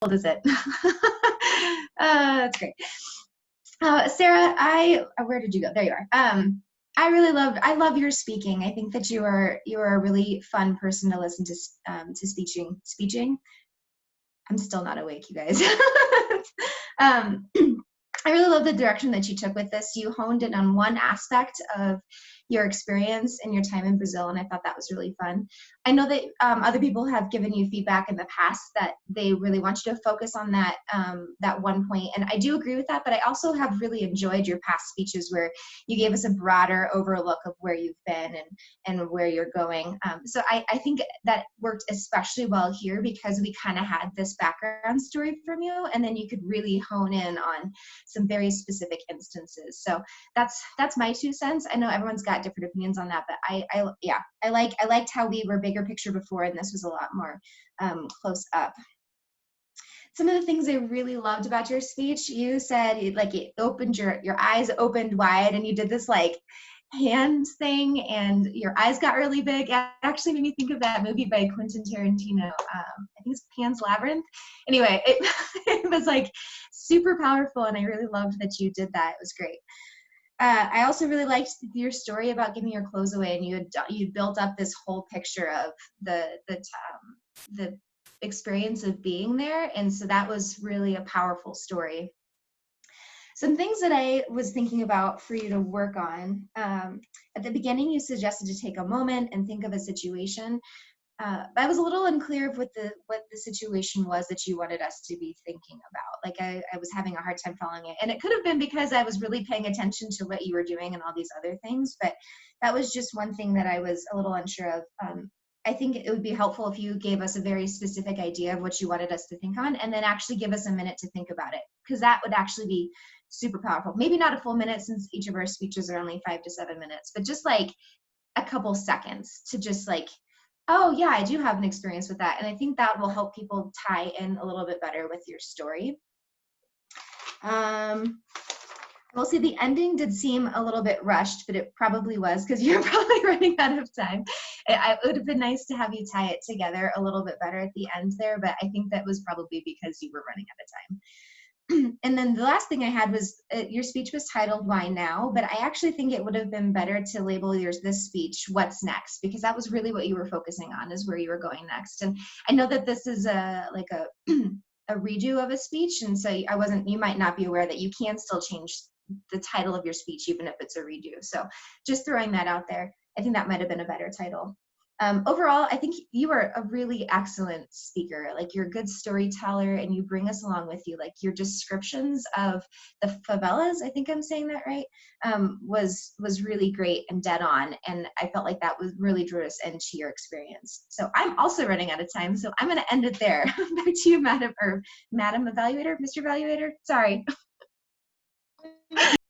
old is it? That's great. Sarah, where did you go? There you are. I love your speaking. I think that you are a really fun person to listen to speeching. I'm still not awake, you guys. um, I really love the direction that you took with this. You honed in on one aspect of your experience and your time in Brazil, and I thought that was really fun. I know that other people have given you feedback in the past that they really want you to focus on that one point, and I do agree with that, but I also have really enjoyed your past speeches where you gave us a broader overlook of where you've been and where you're going. So I think that worked especially well here because we kind of had this background story from you, and then you could really hone in on some very specific instances. So that's my 2 cents. I know everyone's got different opinions on that, but I liked how we were bigger picture before, and this was a lot more close up. Some of the things I really loved about your speech, you said it opened your eyes opened wide, and you did this like hand thing, and your eyes got really big. It actually made me think of that movie by Quentin Tarantino. I think it's Pan's Labyrinth. Anyway, it was like super powerful, and I really loved that you did that. It was great. I also really liked your story about giving your clothes away, and you built up this whole picture of the experience of being there, and so that was really a powerful story. Some things that I was thinking about for you to work on. At the beginning, you suggested to take a moment and think of a situation. I was a little unclear of what the situation was that you wanted us to be thinking about. Like I was having a hard time following it. And it could have been because I was really paying attention to what you were doing and all these other things, but that was just one thing that I was a little unsure of. I think it would be helpful if you gave us a very specific idea of what you wanted us to think on, and then actually give us a minute to think about it, because that would actually be super powerful. Maybe not a full minute, since each of our speeches are only 5 to 7 minutes, but just like a couple seconds to just like, oh yeah, I do have an experience with that. And I think that will help people tie in a little bit better with your story. We'll see, the ending did seem a little bit rushed, but it probably was because you're probably running out of time. It would have been nice to have you tie it together a little bit better at the end there, but I think that was probably because you were running out of time. And then the last thing I had was your speech was titled Why Now, but I actually think it would have been better to label this speech What's Next, because that was really what you were focusing on, is where you were going next. And I know that this is a redo of a speech, and so you might not be aware that you can still change the title of your speech even if it's a redo. So just throwing that out there, I think that might have been a better title. Overall, I think you are a really excellent speaker. Like, you're a good storyteller, and you bring us along with you. Like, your descriptions of the favelas, I think I'm saying that right, was really great and dead on. And I felt like that really drew us into your experience. So I'm also running out of time, so I'm going to end it there. Back to you, Madam Evaluator, Mr. Evaluator. Sorry.